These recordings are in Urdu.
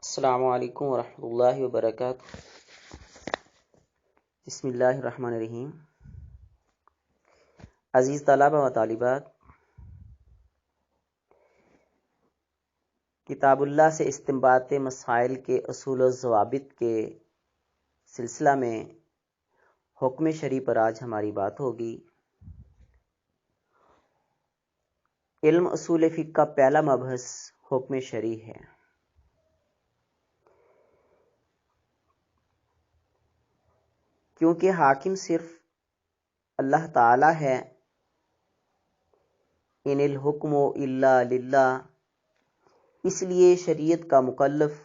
السلام علیکم ورحمۃ اللہ وبرکاتہ۔ بسم اللہ الرحمن الرحیم۔ عزیز طلبہ و طالبات، کتاب اللہ سے استنباط مسائل کے اصول و ضوابط کے سلسلہ میں حکم شرعی پر آج ہماری بات ہوگی۔ علم اصول فقہ کا پہلا مبحث حکم شرعی ہے۔ کیونکہ حاکم صرف اللہ تعالی ہے، ان الحکم الا للہ، اس لیے شریعت کا مکلف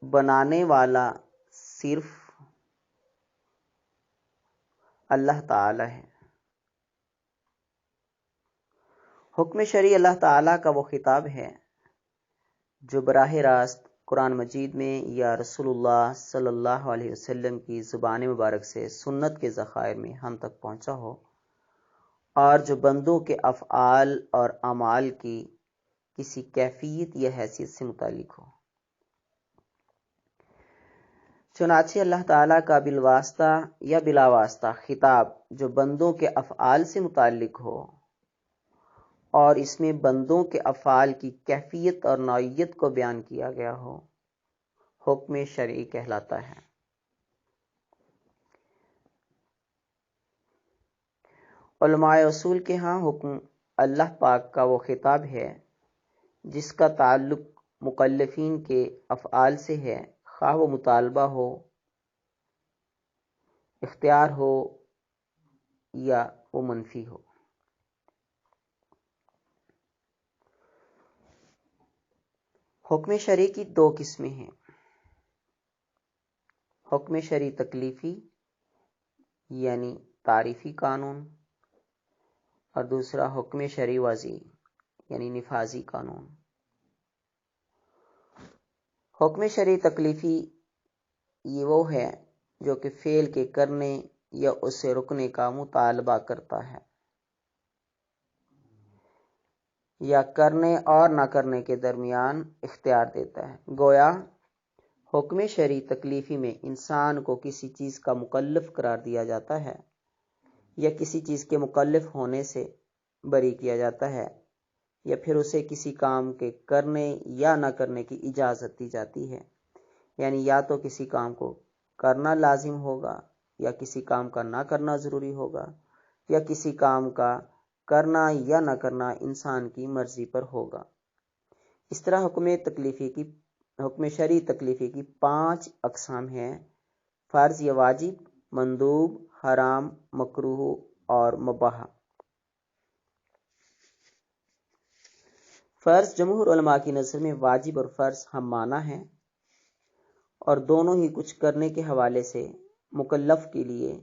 بنانے والا صرف اللہ تعالی ہے۔ حکم شرعی اللہ تعالی کا وہ خطاب ہے جو براہ راست قرآن مجید میں یا رسول اللہ صلی اللہ علیہ وسلم کی زبان مبارک سے سنت کے ذخائر میں ہم تک پہنچا ہو، اور جو بندوں کے افعال اور اعمال کی کسی کیفیت یا حیثیت سے متعلق ہو۔ چنانچہ اللہ تعالیٰ کا بالواسطہ یا بلا واسطہ خطاب جو بندوں کے افعال سے متعلق ہو اور اس میں بندوں کے افعال کی کیفیت اور نوعیت کو بیان کیا گیا ہو، حکم شرعی کہلاتا ہے۔ علماء اصول کے ہاں حکم اللہ پاک کا وہ خطاب ہے جس کا تعلق مکلفین کے افعال سے ہے، خواہ وہ مطالبہ ہو، اختیار ہو یا وہ منفی ہو۔ حکم شرعی کی دو قسمیں ہیں، حکم شرعی تکلیفی یعنی تعریفی قانون، اور دوسرا حکم شرعی وضعی یعنی نفاذی قانون۔ حکم شرعی تکلیفی یہ وہ ہے جو کہ فعل کے کرنے یا اسے رکنے کا مطالبہ کرتا ہے، یا کرنے اور نہ کرنے کے درمیان اختیار دیتا ہے۔ گویا حکم شرعی تکلیفی میں انسان کو کسی چیز کا مکلف قرار دیا جاتا ہے یا کسی چیز کے مکلف ہونے سے بری کیا جاتا ہے، یا پھر اسے کسی کام کے کرنے یا نہ کرنے کی اجازت دی جاتی ہے، یعنی یا تو کسی کام کو کرنا لازم ہوگا یا کسی کام کا نہ کرنا ضروری ہوگا، یا کسی کام کا کرنا یا نہ کرنا انسان کی مرضی پر ہوگا۔ اس طرح حکم شرعی تکلیفی کی 5 اقسام ہیں: فرض یا واجب، مندوب، حرام، مکروہ اور مباح۔ فرض جمہور علماء کی نظر میں واجب اور فرض ہم معنی ہیں، اور دونوں ہی کچھ کرنے کے حوالے سے مکلف کے لیے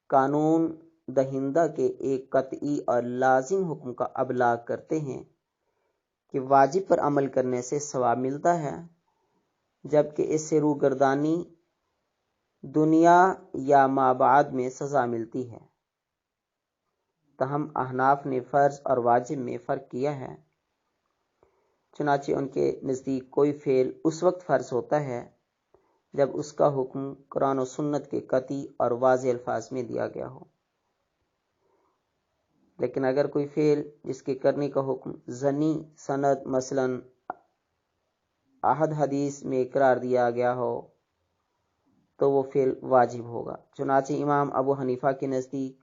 قانون دہندہ کے ایک قطعی اور لازم حکم کا ابلاغ کرتے ہیں کہ واجب پر عمل کرنے سے ثواب ملتا ہے، جبکہ اس سے روگردانی دنیا یا مابعد میں سزا ملتی ہے۔ تاہم احناف نے فرض اور واجب میں فرق کیا ہے، چنانچہ ان کے نزدیک کوئی فعل اس وقت فرض ہوتا ہے جب اس کا حکم قرآن و سنت کے قطعی اور واضح الفاظ میں دیا گیا ہو، لیکن اگر کوئی فعل جس کے کرنے کا حکم ضمنی سند مثلا احد حدیث میں قرار دیا گیا ہو تو وہ فعل واجب ہوگا۔ چنانچہ امام ابو حنیفہ کے نزدیک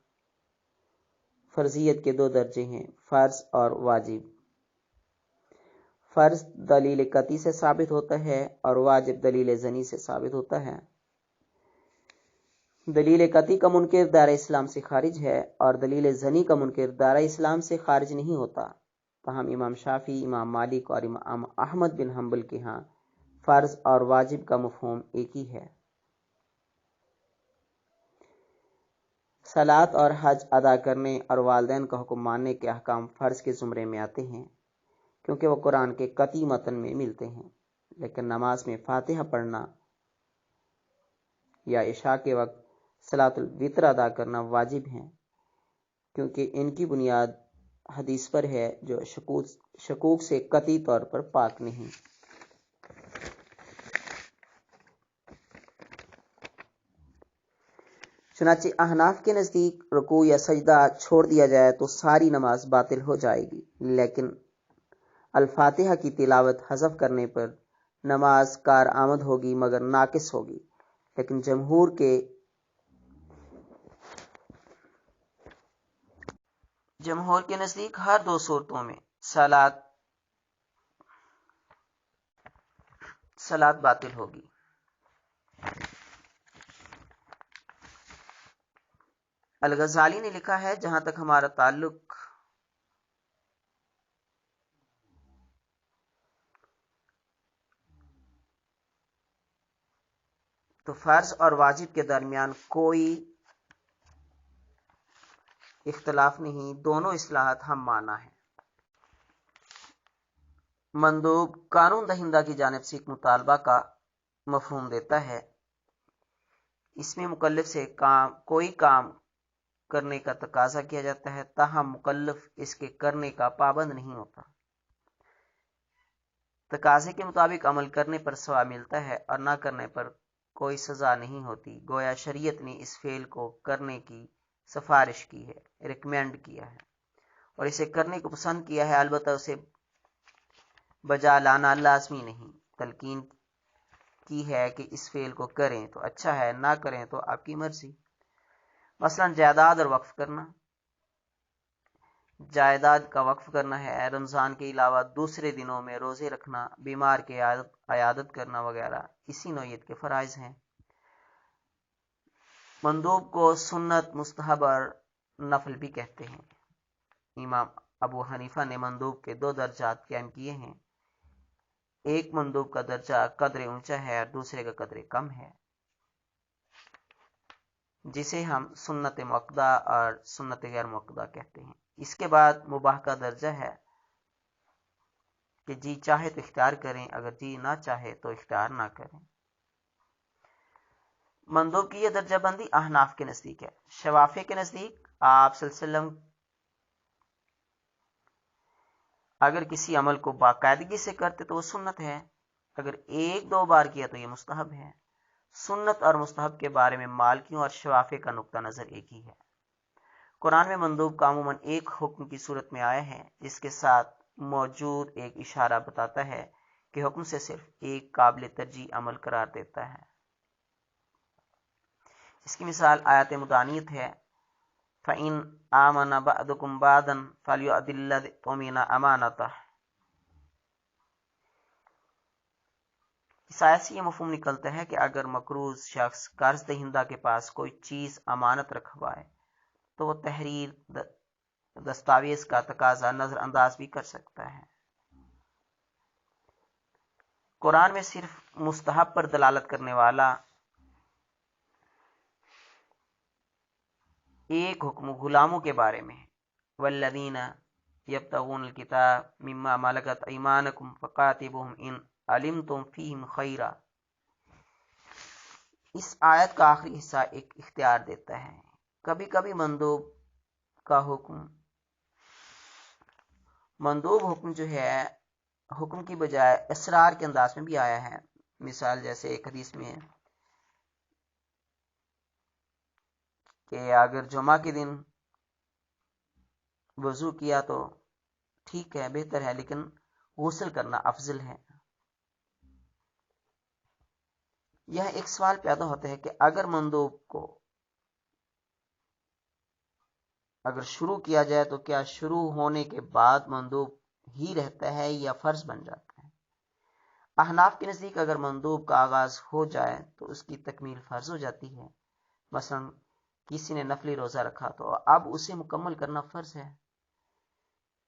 فرضیت کے 2 درجے ہیں، فرض اور واجب۔ فرض دلیل قطعی سے ثابت ہوتا ہے اور واجب دلیل ضمنی سے ثابت ہوتا ہے۔ دلیل قطعی کا منکر دائرہ اسلام سے خارج ہے اور دلیل ضمنی کا منکر دائرہ اسلام سے خارج نہیں ہوتا۔ تاہم امام شافعی، امام مالک اور امام احمد بن حنبل کے ہاں فرض اور واجب کا مفہوم ایک ہی ہے۔ صلاۃ اور حج ادا کرنے اور والدین کا حکم ماننے کے احکام فرض کے زمرے میں آتے ہیں کیونکہ وہ قرآن کے قطعی متن میں ملتے ہیں، لیکن نماز میں فاتحہ پڑھنا یا عشاء کے وقت صلاۃ الوتر ادا کرنا واجب ہیں، کیونکہ ان کی بنیاد حدیث پر ہے جو شکوک سے قطعی طور پر پاک نہیں۔ چنانچہ احناف کے نزدیک رکوع یا سجدہ چھوڑ دیا جائے تو ساری نماز باطل ہو جائے گی، لیکن الفاتحہ کی تلاوت حذف کرنے پر نماز کارآمد ہوگی مگر ناقص ہوگی۔ لیکن جمہور کے نزدیک ہر دو صورتوں میں صلاۃ باطل ہوگی۔ الغزالی نے لکھا ہے، جہاں تک ہمارا تعلق تو فرض اور واجب کے درمیان کوئی اختلاف نہیں، دونوں اصلاحات ہم مانا ہے۔ مندوب قانون دہندہ کی جانب سے ایک مطالبہ کا مفہوم دیتا ہے، اس میں مکلف سے کوئی کام کرنے کا تقاضا کیا جاتا ہے، تاہم مکلف اس کے کرنے کا پابند نہیں ہوتا۔ تقاضے کے مطابق عمل کرنے پر ثواب ملتا ہے اور نہ کرنے پر کوئی سزا نہیں ہوتی، گویا شریعت نے اس فعل کو کرنے کی سفارش کی ہے، ریکمینڈ کیا ہے اور اسے کرنے کو پسند کیا ہے، البتہ اسے بجا لانا لازمی نہیں۔ تلقین کی ہے کہ اس فعل کو کریں تو اچھا ہے، نہ کریں تو آپ کی مرضی۔ مثلا جائیداد اور وقف کرنا، جائیداد کا وقف کرنا ہے، رمضان کے علاوہ دوسرے دنوں میں روزے رکھنا، بیمار کے عیادت کرنا وغیرہ اسی نوعیت کے فرائض ہیں۔ مندوب کو سنت، مستحب اور نفل بھی کہتے ہیں۔ امام ابو حنیفہ نے مندوب کے دو درجات قائم کیے ہیں، ایک مندوب کا درجہ قدر اونچا ہے اور دوسرے کا قدر کم ہے، جسے ہم سنت مؤکدہ اور سنت غیر مؤکدہ کہتے ہیں۔ اس کے بعد مباح کا درجہ ہے کہ جی چاہے تو اختیار کریں، اگر جی نہ چاہے تو اختیار نہ کریں۔ مندوب کی یہ درجہ بندی احناف کے نزدیک ہے۔ شوافی کے نزدیک آپ صلی اللہ علیہ وسلم اگر کسی عمل کو باقاعدگی سے کرتے تو وہ سنت ہے، اگر ایک دو بار کیا تو یہ مستحب ہے۔ سنت اور مستحب کے بارے میں مالکیوں اور شوافی کا نقطہ نظر ایک ہی ہے۔ قرآن میں مندوب کا عموماً ایک حکم کی صورت میں آیا ہے، جس کے ساتھ موجود ایک اشارہ بتاتا ہے کہ حکم سے صرف ایک قابل ترجیح عمل قرار دیتا ہے۔ اس کی مثال آیت مدانیت ہے، فَإِنْ آمَنَ بَعْضُكُمْ بَعْضًا فَلْيُؤْدِ الَّذِي اؤْتُمِنَ أَمَانَتَهُ۔ اس آیت سے یہ مفہوم نکلتا ہے کہ اگر مقروض شخص قرض دہندہ کے پاس کوئی چیز امانت رکھوائے تو وہ تحریر دستاویز کا تقاضا نظر انداز بھی کر سکتا ہے۔ قرآن میں صرف مستحب پر دلالت کرنے والا ایک حکم غلاموں کے بارے میں ہے، والذین یبتغون الکتاب مما ملکت ایمانکم فقاتبوہم ان علمتم فیہم خیرا۔ اس آیت کا آخری حصہ ایک اختیار دیتا ہے۔ کبھی کبھی مندوب حکم جو ہے حکم کی بجائے اسرار کے انداز میں بھی آیا ہے۔ مثال جیسے ایک حدیث میں ہے کہ اگر جمعہ کے دن وضو کیا تو ٹھیک ہے، بہتر ہے، لیکن غسل کرنا افضل ہے۔ یہ ایک سوال پیدا ہوتا ہے کہ اگر مندوب کو اگر شروع کیا جائے تو کیا شروع ہونے کے بعد مندوب ہی رہتا ہے یا فرض بن جاتا ہے؟ احناف کے نزدیک اگر مندوب کا آغاز ہو جائے تو اس کی تکمیل فرض ہو جاتی ہے۔ مثلا کسی نے نفلی روزہ رکھا تو اب اسے مکمل کرنا فرض ہے،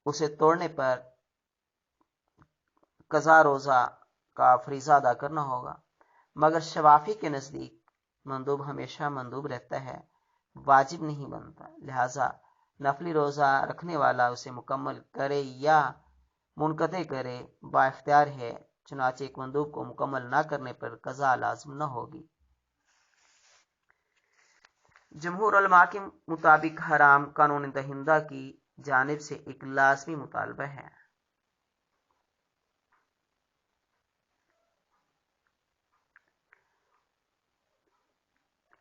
اسے توڑنے پر قضا روزہ کا فریضہ ادا کرنا ہوگا۔ مگر شوافی کے نزدیک مندوب ہمیشہ مندوب رہتا ہے، واجب نہیں بنتا، لہذا نفلی روزہ رکھنے والا اسے مکمل کرے یا منقطع کرے با اختیار ہے، چنانچہ ایک مندوب کو مکمل نہ کرنے پر قضا لازم نہ ہوگی۔ جمہور علماء کے مطابق حرام قانون دہندہ کی جانب سے ایک لازمی مطالبہ ہے۔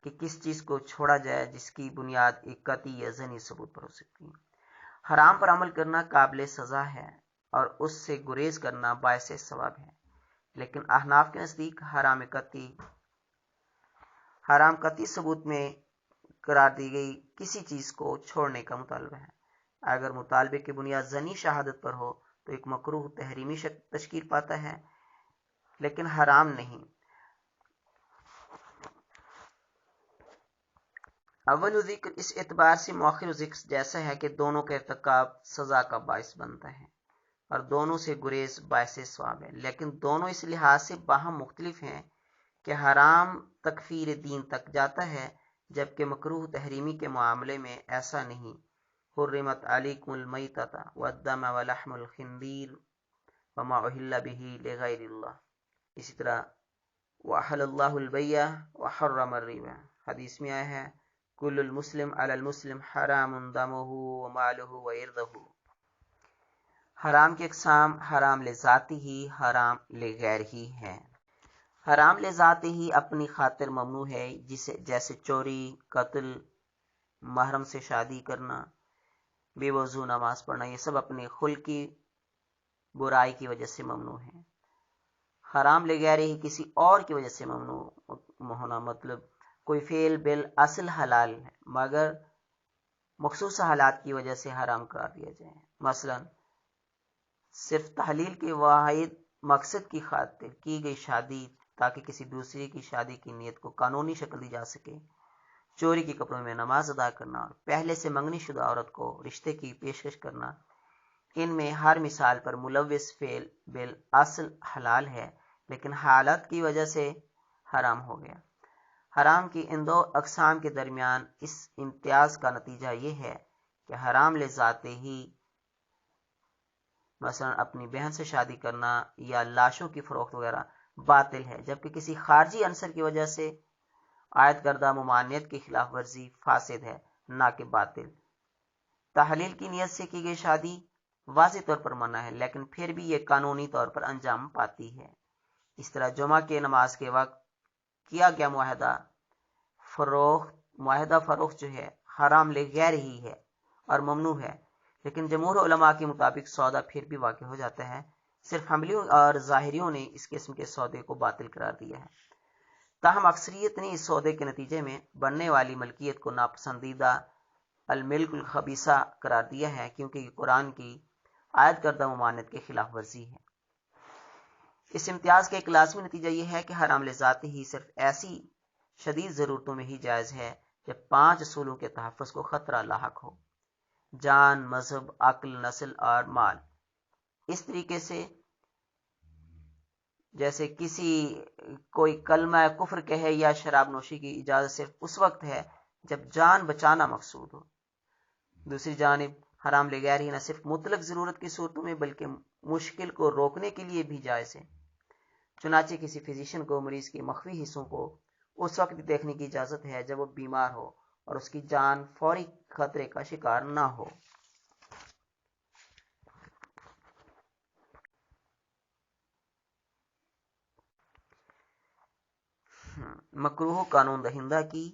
کہ کس چیز کو چھوڑا جائے جس کی بنیاد ایک قطعی یا ظنی ثبوت پر ہو سکتی ہے۔ حرام پر عمل کرنا قابل سزا ہے اور اس سے گریز کرنا باعث ثواب ہے، لیکن احناف کے نزدیک حرام قطعی ثبوت میں قرار دی گئی کسی چیز کو چھوڑنے کا مطالبہ ہے۔ اگر مطالبے کی بنیاد ظنی شہادت پر ہو تو ایک مکروہ تحریمی تشکیل پاتا ہے لیکن حرام نہیں۔ اول ذکر اس اعتبار سے مؤخر ذکر جیسا ہے کہ دونوں کا ارتکاب سزا کا باعث بنتا ہے اور دونوں سے گریز باعث ثواب ہے، لیکن دونوں اس لحاظ سے باہم مختلف ہیں کہ حرام تکفیر دین تک جاتا ہے جبکہ مکروہ تحریمی کے معاملے میں ایسا نہیں۔ حرمت علیکم المیتۃ والدم ولحم الخنزیر وما اہل بہ لغیر اللہ، اسی طرح وأحل اللہ البیع وحرم الربا، حدیث میں آیا ہے کل المسلم علی المسلم حرام دمہ ومالہ وعرضہ۔ حرام کی اقسام حرام لذاتی ہی، حرام لغیر ہی ہے۔ حرام لذاتی ہی اپنی خاطر ممنوع ہے، جیسے چوری، قتل، محرم سے شادی کرنا، بے وضو نماز پڑھنا، یہ سب اپنے خلقی برائی کی وجہ سے ممنوع ہے۔ حرام لغیر ہی کسی اور کی وجہ سے ممنوع ہونا، مطلب کوئی فعل بالاصل حلال ہے مگر مخصوص حالات کی وجہ سے حرام قرار دیا جائے، مثلا صرف تحلیل کے واحد مقصد کی خاطر کی گئی شادی تاکہ کسی دوسرے کی شادی کی نیت کو قانونی شکل دی جا سکے، چوری کے کپڑوں میں نماز ادا کرنا اور پہلے سے منگنی شدہ عورت کو رشتے کی پیشکش کرنا، ان میں ہر مثال پر ملوث فعل بالاصل حلال ہے لیکن حالات کی وجہ سے حرام ہو گیا۔ حرام کی ان دو اقسام کے درمیان اس امتیاز کا نتیجہ یہ ہے کہ حرام لذاتے ہی مثلا اپنی بہن سے شادی کرنا یا لاشوں کی فروخت وغیرہ باطل ہے، جبکہ کسی خارجی عنصر کی وجہ سے عائد کردہ ممانعت کی خلاف ورزی فاسد ہے نہ کہ باطل۔ تحلیل کی نیت سے کی گئی شادی واضح طور پر منع ہے لیکن پھر بھی یہ قانونی طور پر انجام پاتی ہے۔ اس طرح جمعہ کے نماز کے وقت کیا گیا معاہدہ فروخت جو ہے حرام لغیر ہی ہے اور ممنوع ہے، لیکن جمہور علماء کے مطابق سودا پھر بھی واقع ہو جاتا ہے، صرف حنبلیوں اور ظاہریوں نے اس قسم کے سودے کو باطل قرار دیا ہے۔ تاہم اکثریت نے اس سودے کے نتیجے میں بننے والی ملکیت کو ناپسندیدہ الملک الخبیثہ قرار دیا ہے کیونکہ یہ قرآن کی عائد کردہ ممانعت کے خلاف ورزی ہے۔ اس امتیاز کا ایک لازمی نتیجہ یہ ہے کہ حرام لذاتی ہی صرف ایسی شدید ضرورتوں میں ہی جائز ہے جب 5 اصولوں کے تحفظ کو خطرہ لاحق ہو: جان، مذہب، عقل، نسل اور مال۔ اس طریقے سے جیسے کوئی کلمہ کفر کہے یا شراب نوشی کی اجازت صرف اس وقت ہے جب جان بچانا مقصود ہو۔ دوسری جانب حرام لغیر ہی نہ صرف مطلق ضرورت کی صورتوں میں بلکہ مشکل کو روکنے کے لیے بھی جائز ہے۔ چنانچہ کسی فزیشین کو مریض کے مخفی حصوں کو اس وقت دیکھنے کی اجازت ہے جب وہ بیمار ہو اور اس کی جان فوری خطرے کا شکار نہ ہو۔ مکروہ قانون دہندہ کی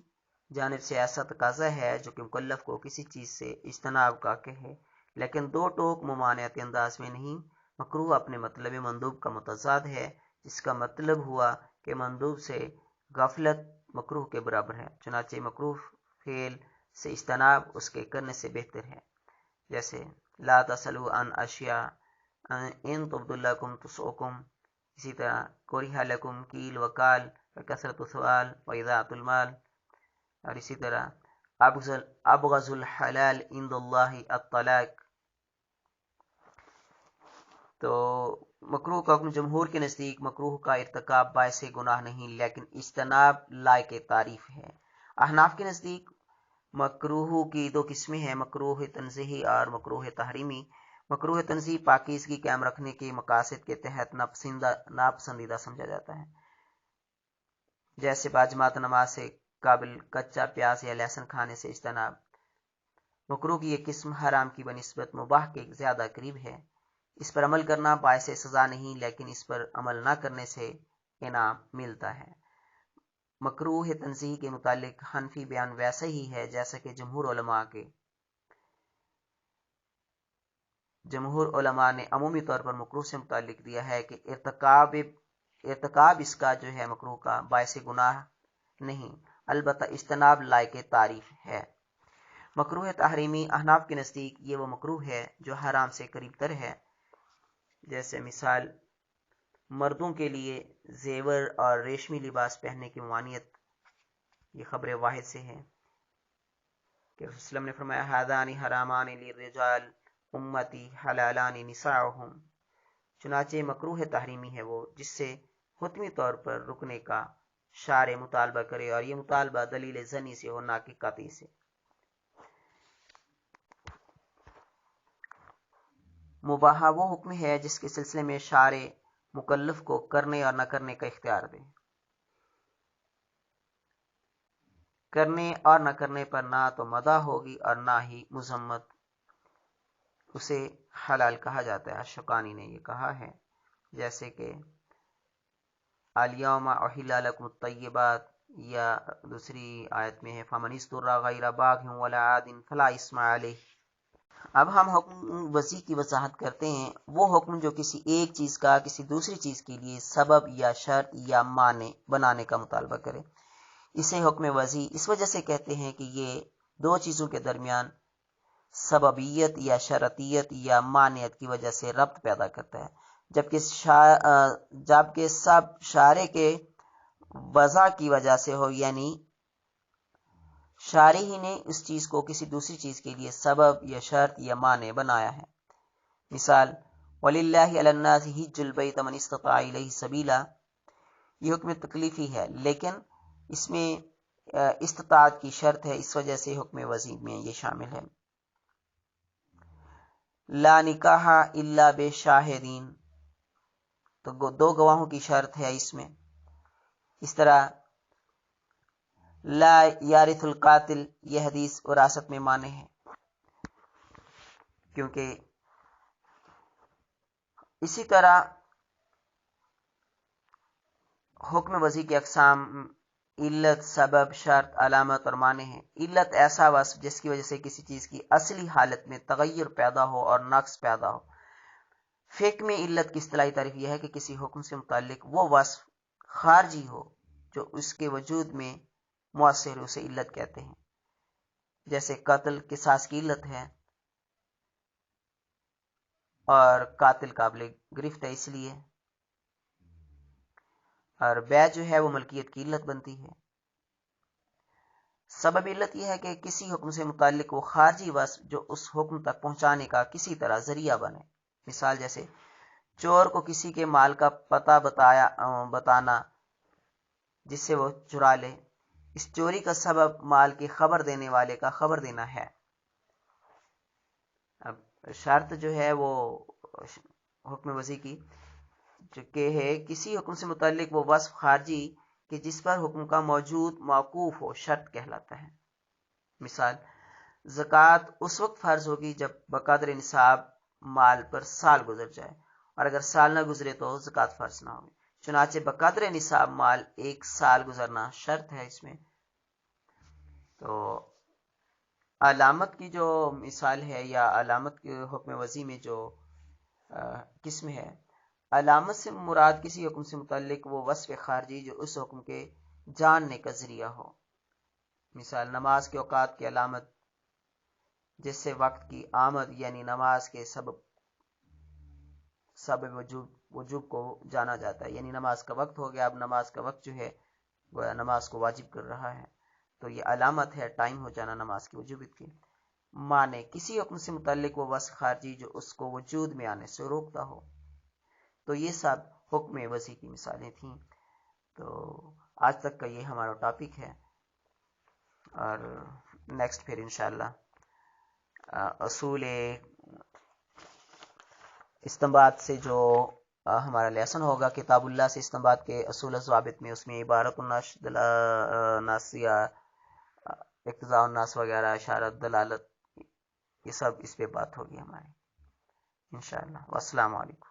جانب سے ایسا تقاضا ہے جو کہ مکلف کو کسی چیز سے اجتناب کا کہے لیکن دو ٹوک ممانعتی انداز میں نہیں۔ مکروہ اپنے مطلب مندوب کا متضاد ہے، جس کا مطلب ہوا کہ مندوب سے غفلت مکروہ کے برابر ہے، چنانچہ مکروہ فعل سے اجتناب اس کے کرنے سے بہتر ہے، جیسے لا تسألوا عن اشیاء ان تبد لکم تسؤکم، اسی طرح کرہ لکم قیل وقال وکثرت السؤال واضاعۃ المال، اور اسی طرح ابغض الحلال عند اللہ الطلاق۔ تو مکروہ کا حکم جمہور کے نزدیک مکروہ کا ارتکاب باعث گناہ نہیں لیکن اجتناب لائق تعریف ہے۔ احناف کے نزدیک مکروہ کی 2 قسمیں ہیں، مکروہ تنزیہی اور مکروہ تحریمی۔ مکروہ تنزیہی پاکیزگی قائم رکھنے کے مقاصد کے تحت ناپسندیدہ سمجھا جاتا ہے، جیسے باجماعت نماز سے قبل کچا پیاز یا لہسن کھانے سے اجتناب۔ مکروہ کی یہ قسم حرام کی بنسبت مباح کے زیادہ قریب ہے، اس پر عمل کرنا باعث سزا نہیں لیکن اس پر عمل نہ کرنے سے انعام ملتا ہے۔ مکروہ تنزیہ کے متعلق حنفی بیان ویسا ہی ہے جیسا کہ جمہور علماء نے عمومی طور پر مکروہ سے متعلق دیا ہے کہ ارتکاب اس کا جو ہے مکروہ کا باعث گناہ نہیں، البتہ اجتناب لائق تعریف ہے۔ مکروہ تحریمی احناف کے نزدیک یہ وہ مکروہ ہے جو حرام سے قریب تر ہے، جیسے مثال مردوں کے لیے زیور اور ریشمی لباس پہننے کی ممانعت، یہ خبر واحد سے ہے کہ رسول اللہ نے فرمایا ہذان حرامان للرجال امتی حلالان نساؤہم، چنانچہ مکروہ تحریمی ہے وہ جس سے حتمی طور پر رکنے کا شارع مطالبہ کرے، اور یہ مطالبہ دلیل ظنی سے ہو نہ کہ قطعی سے۔ مباح وہ حکم ہے جس کے سلسلے میں شارع مکلف کو کرنے اور نہ کرنے کا اختیار دے، کرنے اور نہ کرنے پر نہ تو مدح ہوگی اور نہ ہی مذمت، اسے حلال کہا جاتا ہے۔ اشوکانی نے یہ کہا ہے، جیسے کہ الیوم احل لکم الطیبات، یا دوسری آیت میں ہے فمن اضطر غیر باغ ولا عاد فلا اثم علیہ۔ اب ہم حکم وضیع کی وضاحت کرتے ہیں، وہ حکم جو کسی ایک چیز کا کسی دوسری چیز کے لیے سبب یا شرط یا مانع بنانے کا مطالبہ کرے، اسے حکم وضیع اس وجہ سے کہتے ہیں کہ یہ دو چیزوں کے درمیان سببیت یا شرطیت یا مانعت کی وجہ سے ربط پیدا کرتا ہے، جبکہ سب شارع کے وضع کی وجہ سے ہو، یعنی شارع ہی نے اس چیز کو کسی دوسری چیز کے لیے سبب یا شرط یا مانع بنایا ہے۔ مثال وَلِلَّهِ عَلَى النَّاسِ حِجُّ الْبَيْتِ مَنِ اسْتَطَاعَ إِلَيْهِ سَبِيلًا، یہ حکم تکلیفی ہے لیکن اس میں استطاعت کی شرط ہے، اس وجہ سے حکم وضیع میں یہ شامل ہے۔ لا نکاح الا بشاہدین، تو دو گواہوں کی شرط ہے اس میں۔ اس طرح لا یارث القاتل، یہ حدیث وراثت میں مانے ہے، کیونکہ اسی طرح حکم وضیع کے اقسام علت، سبب، شرط، علامت اور معنی ہیں۔ علت ایسا وصف جس کی وجہ سے کسی چیز کی اصلی حالت میں تغیر پیدا ہو اور نقص پیدا ہو۔ فقہ میں علت کی اصطلاحی تعریف یہ ہے کہ کسی حکم سے متعلق وہ وصف خارجی ہو جو اس کے وجود میں مؤثر، اسے علت کہتے ہیں۔ جیسے قتل قصاص کی علت ہے، اور قاتل قابل گرفت ہے اس لیے، اور بیع جو ہے وہ ملکیت کی علت بنتی ہے۔ سبب علت یہ ہے کہ کسی حکم سے متعلق وہ خارجی وصف جو اس حکم تک پہنچانے کا کسی طرح ذریعہ بنے۔ مثال جیسے چور کو کسی کے مال کا پتہ بتانا جس سے وہ چرا لے، اس چوری کا سبب مال کی خبر دینے والے کا خبر دینا ہے۔ اب شرط جو ہے وہ حکم وضیع کی جو کہ ہے کسی حکم سے متعلق وہ وصف خارجی کہ جس پر حکم کا موجود موقوف ہو، شرط کہلاتا ہے۔ مثال زکوٰۃ اس وقت فرض ہوگی جب بقدر نصاب مال پر سال گزر جائے، اور اگر سال نہ گزرے تو زکوٰۃ فرض نہ ہوگی۔ چنانچہ بقدر نصاب مال ایک سال گزرنا شرط ہے اس میں۔ تو علامت کی جو مثال ہے یا علامت کے حکم وضیع میں جو قسم ہے، علامت سے مراد کسی حکم سے متعلق وہ وصف خارجی جو اس حکم کے جاننے کا ذریعہ ہو۔ مثال نماز کے اوقات کی علامت جس سے وقت کی آمد یعنی نماز کے سبب وجوب کو جانا جاتا ہے، یعنی نماز کا وقت ہو گیا، اب نماز کا وقت جو ہے وہ نماز کو واجب کر رہا ہے، تو یہ علامت ہے ٹائم ہو جانا نماز کی وجوبیت کی۔ معنی کسی حکم سے متعلق وہ وصف خارجی جو اس کو وجود میں آنے سے روکتا ہو۔ تو یہ سب حکم وضیع کی مثالیں تھیں۔ تو آج تک کا یہ ہمارا ٹاپک ہے، اور نیکسٹ پھر انشاءاللہ اصول استنباط سے جو ہمارا لیسن ہوگا، کتاب اللہ سے استنباط کے اصول ضوابط میں، اس میں عبارت الناس یا اقتضاء الناس وغیرہ، اشارت، دلالت، یہ سب اس پہ بات ہوگی ہماری انشاءاللہ۔ والسلام علیکم۔